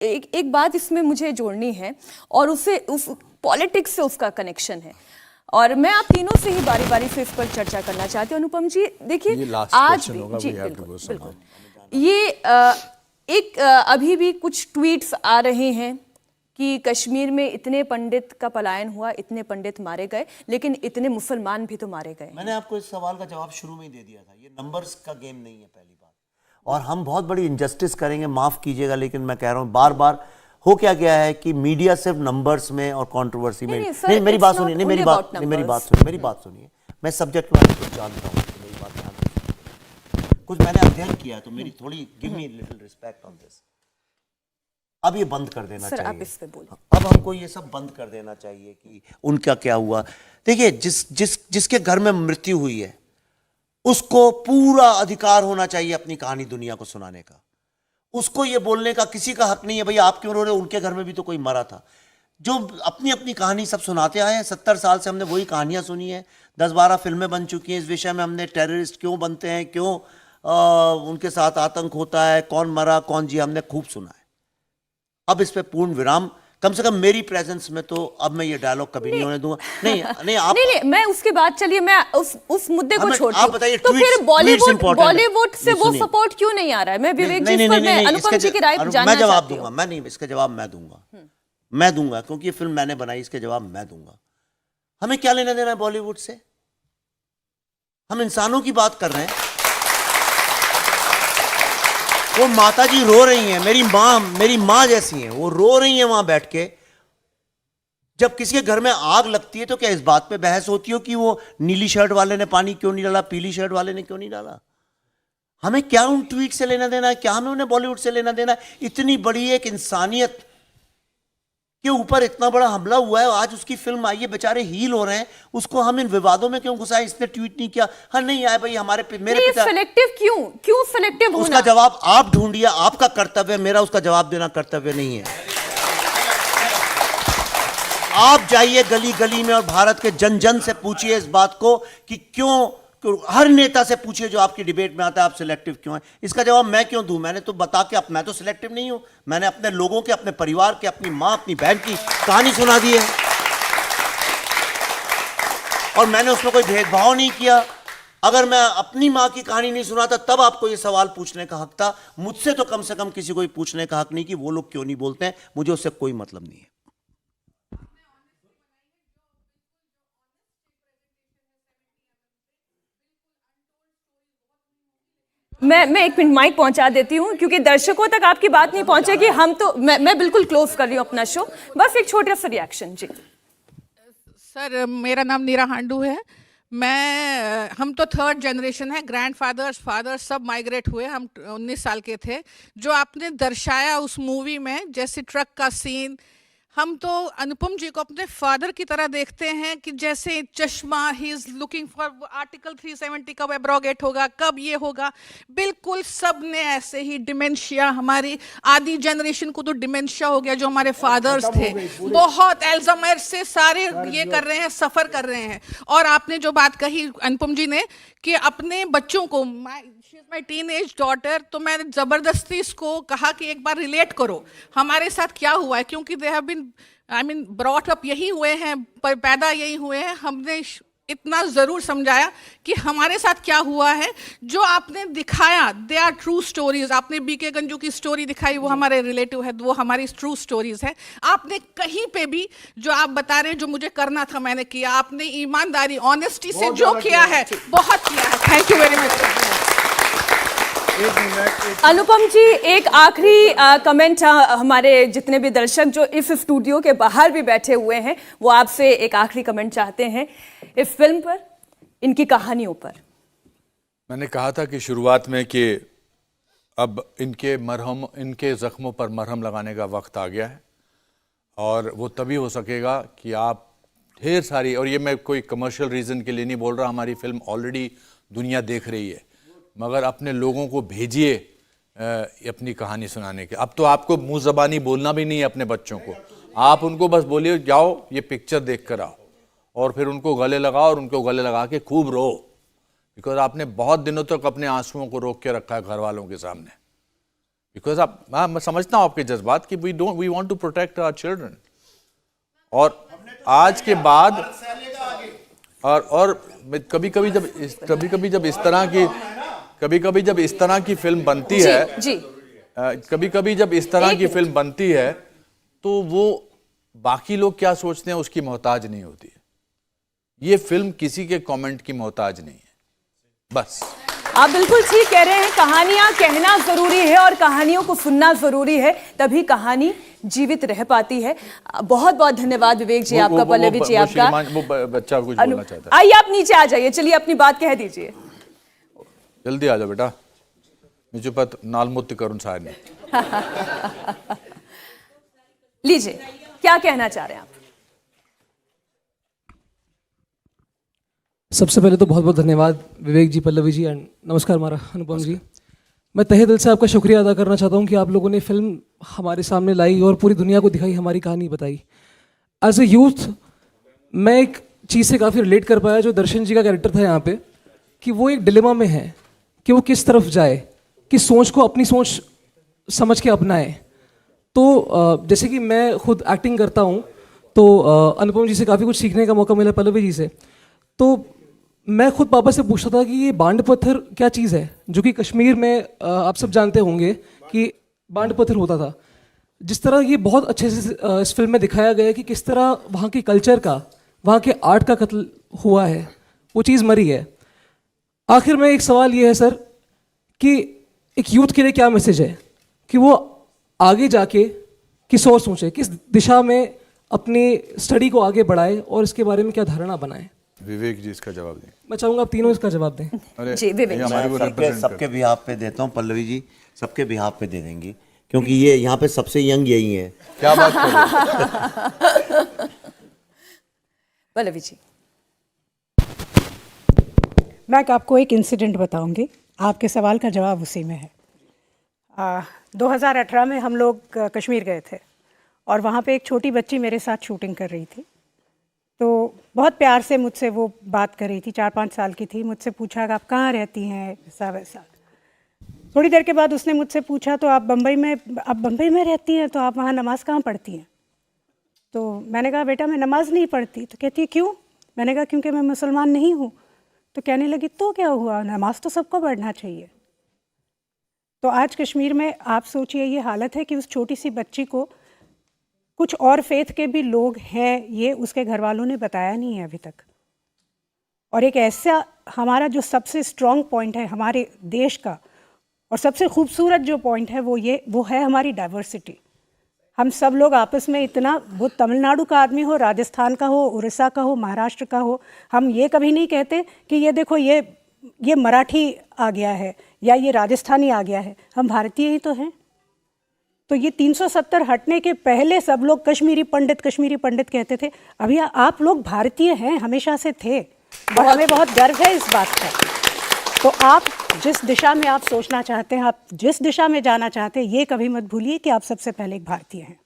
एक बात इसमें मुझे जोड़नी है और उसे उस पॉलिटिक्स से उसका कनेक्शन है, और मैं आप तीनों से ही बारी बारी से इस पर चर्चा करना चाहती हूँ। अनुपम जी देखिए, आज भी जी बिल्कुल ये अभी भी कुछ ट्वीट्स आ रहे हैं कि कश्मीर में इतने पंडित का पलायन हुआ, इतने पंडित मारे गए, लेकिन इतने मुसलमान भी तो मारे गए। मैंने आपको इस सवाल का जवाब शुरू में ही दे दिया था, ये नंबर्स का गेम नहीं है पहली बात, और हम बहुत बड़ी इनजस्टिस करेंगे, माफ कीजिएगा, लेकिन मैं कह रहा हूँ बार बार हो क्या गया है कि मीडिया सिर्फ नंबर्स में और कंट्रोवर्सी में नहीं, मेरी बात सुनिए, मेरी बात सुनिए, मैं सब्जेक्ट मैटर कुछ जानता हूँ, मेरी बात ध्यान दीजिए, कुछ मैंने अध्ययन किया है, तो मेरी थोड़ी give me little respect on this. अब ये बंद कर देना चाहिए, आप इस पे बोलिए। अब हमको ये सब बंद कर देना चाहिए कि उनका क्या हुआ। देखिए, जिसके घर में मृत्यु हुई है उसको पूरा अधिकार होना चाहिए अपनी कहानी दुनिया को सुनाने का, उसको ये बोलने का किसी का हक नहीं है भैया आप क्यों रो रहे हो, उनके घर में भी तो कोई मरा था। जो अपनी अपनी कहानी सब सुनाते आए हैं, 70 साल से हमने वही कहानियां सुनी है, 10-12 फिल्में बन चुकी हैं इस विषय में, हमने टेररिस्ट क्यों बनते हैं, क्यों उनके साथ आतंक होता है, कौन मरा कौन जिया, हमने खूब सुना है। अब इस पे पूर्ण विराम, कम से कम मेरी प्रेजेंस में तो अब मैं ये डायलॉग कभी नहीं होने दूंगा। नहीं आप नहीं, मैं उसके बाद, चलिए मैं उस मुद्दे को छोड़ती हूं। आप बताइए, तो फिर बॉलीवुड से वो सुनिए। सपोर्ट क्यों नहीं आ रहा है? मैं विवेक जी पर, मैं अनुपम जी की राय जानना चाहती हूं। मैं जवाब दूंगा, मैं नहीं, इसका जवाब मैं दूंगा क्योंकि ये फिल्म मैंने बनाई, इसके जवाब मैं दूंगा। हमें क्या लेना देना है बॉलीवुड से? हम इंसानों की बात कर रहे हैं। वो माता जी रो रही हैं, मेरी माँ जैसी हैं, वो रो रही हैं वहां बैठ के। जब किसी के घर में आग लगती है तो क्या इस बात पे बहस होती हो कि वो नीली शर्ट वाले ने पानी क्यों नहीं डाला, पीली शर्ट वाले ने क्यों नहीं डाला? हमें क्या उन ट्वीट से लेना देना है? क्या हमें उन्हें बॉलीवुड से लेना देना है? इतनी बड़ी एक इंसानियत के ऊपर इतना बड़ा हमला हुआ है, आज उसकी फिल्म आई है, बेचारे हील हो रहे हैं, उसको हम इन विवादों में क्यों घुसाए? इसने ट्वीट नहीं किया, हाँ नहीं आए भाई मेरे पिता। सेलेक्टिव क्यों सेलेक्टिव होना? उसका जवाब आप ढूंढिए, आपका कर्तव्य, मेरा उसका जवाब देना कर्तव्य नहीं है। आप जाइए गली गली में और भारत के जन जन से पूछिए इस बात को कि क्यों, हर नेता से पूछिए जो आपकी डिबेट में आता है, आप सिलेक्टिव क्यों है? इसका जवाब मैं क्यों दूं? मैंने तो बता के, मैं तो सिलेक्टिव नहीं हूं, मैंने अपने लोगों के, अपने परिवार के, अपनी मां अपनी बहन की कहानी सुना दी है और मैंने उसमें कोई भेदभाव नहीं किया। अगर मैं अपनी मां की कहानी नहीं सुनाता तब आपको यह सवाल पूछने का हक था, मुझसे तो कम से कम किसी को पूछने का हक नहीं कि वो लोग क्यों नहीं बोलते हैं, मुझे उससे कोई मतलब नहीं है। मैं एक मिनट माइक पहुंचा देती हूं क्योंकि दर्शकों तक आपकी बात नहीं पहुंचेगी। हम तो मैं बिल्कुल क्लोज कर रही हूं अपना शो, बस एक छोटा सा रिएक्शन। जी सर, मेरा नाम नीरा हांडू है। हम तो थर्ड जनरेशन है, ग्रैंडफादर्स फादर्स सब माइग्रेट हुए, हम 19 साल के थे। जो आपने दर्शाया उस मूवी में, जैसे ट्रक का सीन, हम तो अनुपम जी को अपने फादर की तरह देखते हैं कि जैसे चश्मा, he is looking for article 370 कब एब्रोगेट होगा, कब ये होगा। बिल्कुल सब ने ऐसे ही डिमेंशिया, हमारी आधी जनरेशन को तो डिमेंशिया हो गया, जो हमारे फादर्स थे बहुत एल्जाइमर से सारे ये कर रहे हैं, सफर कर रहे हैं। और आपने जो बात कही अनुपम जी ने कि अपने बच्चों को, माई टीनेज डॉटर, तो मैंने जबरदस्ती इसको कहा कि एक बार रिलेट करो हमारे साथ क्या हुआ है, क्योंकि they have been brought up यही हुए हैं, पैदा यही हुए हैं। हमने इतना जरूर समझाया कि हमारे साथ क्या हुआ है। जो आपने दिखाया, दे आर ट्रू स्टोरीज। आपने बीके गंजू की स्टोरी दिखाई, वो हमारे रिलेटिव है, वो हमारी ट्रू स्टोरीज है। आपने कहीं पे भी जो आप बता रहे हैं, जो मुझे करना था मैंने किया। आपने ईमानदारी, ऑनेस्टी से जो किया है, बहुत किया है। Thank you very much. Anupam ji, एक आखिरी कमेंट, हमारे जितने भी दर्शक जो इस स्टूडियो के बाहर भी बैठे हुए हैं, वो आपसे एक आखिरी कमेंट चाहते हैं इस फिल्म पर, इनकी कहानियों पर। मैंने कहा था कि शुरुआत में कि अब इनके जख्मों पर मरहम लगाने का वक्त आ गया है, और वो तभी हो सकेगा कि आप ढेर सारी, और ये मैं कोई कमर्शियल रीज़न के लिए नहीं बोल रहा, हमारी फिल्म ऑलरेडी दुनिया देख रही है, मगर अपने लोगों को भेजिए अपनी कहानी सुनाने के। अब तो आपको मुंह ज़बानी बोलना भी नहीं है अपने बच्चों को, आप उनको बस बोलिए जाओ ये पिक्चर देख कर आओ, और फिर उनको गले लगाओ और उनको गले लगा के खूब रो, बिकॉज आपने बहुत दिनों तक अपने आंसुओं को रोक के रखा है घर वालों के सामने। बिकॉज मैं समझता हूं आपके जज्बात कि we want to protect our children, और आज के बाद और कभी कभी जब इस तरह की फिल्म बनती है, कभी जब इस तरह की फिल्म बनती है तो वो बाकी लोग क्या सोचते हैं उसकी मोहताज नहीं होती है। ये फिल्म किसी के कमेंट की मोहताज नहीं है, बस। आप बिल्कुल ठीक कह रहे हैं, कहानियां कहना जरूरी है और कहानियों को सुनना जरूरी है, तभी कहानी जीवित रह पाती है। बहुत बहुत धन्यवाद विवेक जी आपका, पल्लवी जी आपका। वो बच्चा कुछ बोलना चाहता है। आइए आप नीचे आ जाइए, चलिए अपनी बात कह दीजिए। जल्दी आ जाओ बेटा, मुझे पत नालमुत्त करुण साहब लीजिए, क्या कहना चाह रहे हैं आप? सबसे पहले तो बहुत बहुत धन्यवाद विवेक जी, पल्लवी जी, एंड नमस्कार मारा अनुपम जी। मैं तहे दिल से आपका शुक्रिया अदा करना चाहता हूं कि आप लोगों ने फिल्म हमारे सामने लाई और पूरी दुनिया को दिखाई, हमारी कहानी बताई। एज ए यूथ मैं एक चीज़ से काफ़ी रिलेट कर पाया, जो दर्शन जी का कैरेक्टर था यहाँ पे, कि वो एक डिलेमा में है कि वो किस तरफ जाए, किस सोच को अपनी सोच समझ के अपनाए। तो जैसे कि मैं खुद एक्टिंग करता हूँ, तो अनुपम जी से काफ़ी कुछ सीखने का मौका मिला, पल्लवी जी से। तो मैं खुद पापा से पूछता था कि ये बांड पत्थर क्या चीज़ है, जो कि कश्मीर में आप सब जानते होंगे कि बांड पत्थर होता था। जिस तरह ये बहुत अच्छे से इस फिल्म में दिखाया गया है कि किस तरह वहाँ के कल्चर का, वहाँ के आर्ट का कत्ल हुआ है, वो चीज़ मरी है। आखिर में एक सवाल ये है सर कि एक यूथ के लिए क्या मैसेज है कि वो आगे जाके किस और सोचे, किस दिशा में अपनी स्टडी को आगे बढ़ाए और इसके बारे में क्या धारणा बनाए। विवेक जी इसका जवाब दें। मैं चाहूंगा आप तीनों इसका जवाब दें। अरे जी, विवेक मैं सबके बिहाफ पे देता हूँ, पल्लवी जी सबके बिहाफ पे दे देंगी, क्योंकि ये यहाँ पे सबसे यंग यही है। क्या बात कर रहे हैं? पल्लवी जी, मैं आपको एक इंसिडेंट बताऊंगी, आपके सवाल का जवाब उसी में है। 2018 में हम लोग कश्मीर गए थे और वहाँ पे एक छोटी बच्ची मेरे साथ शूटिंग कर रही थी। तो बहुत प्यार से मुझसे वो बात कर रही थी, 4-5 साल की थी। मुझसे पूछा कि आप कहाँ रहती हैं, ऐसा वैसा। थोड़ी देर के बाद उसने मुझसे पूछा तो आप बम्बई में रहती हैं, तो आप वहाँ नमाज़ कहाँ पढ़ती हैं? तो मैंने कहा बेटा मैं नमाज़ नहीं पढ़ती। तो कहती है क्यों? मैंने कहा क्योंकि मैं मुसलमान नहीं हूँ। तो कहने लगी तो क्या हुआ, नमाज़ तो सबको पढ़ना चाहिए। तो आज कश्मीर में आप सोचिए ये हालत है कि उस छोटी सी बच्ची को कुछ और फेथ के भी लोग हैं, ये उसके घर वालों ने बताया नहीं है अभी तक। और एक ऐसा हमारा जो सबसे स्ट्रॉन्ग पॉइंट है हमारे देश का और सबसे खूबसूरत जो पॉइंट है वो है हमारी डाइवर्सिटी। हम सब लोग आपस में इतना, वो तमिलनाडु का आदमी हो, राजस्थान का हो, उड़ीसा का हो, महाराष्ट्र का हो, हम ये कभी नहीं कहते कि ये देखो ये मराठी आ गया है या ये राजस्थानी आ गया है। हम भारतीय ही तो हैं। तो ये 370 हटने के पहले सब लोग कश्मीरी पंडित कहते थे। अभी आप लोग भारतीय हैं, हमेशा से थे, और हमें बहुत गर्व है इस बात का। तो आप जिस दिशा में आप सोचना चाहते हैं, आप जिस दिशा में जाना चाहते हैं, ये कभी मत भूलिए कि आप सबसे पहले एक भारतीय हैं।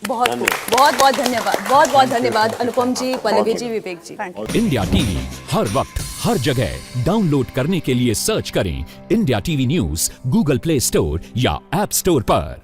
बहुत बहुत धन्यवाद, बहुत बहुत धन्यवाद अनुपम जी, पल्लवी जी, विवेक जी। इंडिया टीवी हर वक्त हर जगह डाउनलोड करने के लिए सर्च करें India TV news Google play store या ऐप स्टोर पर।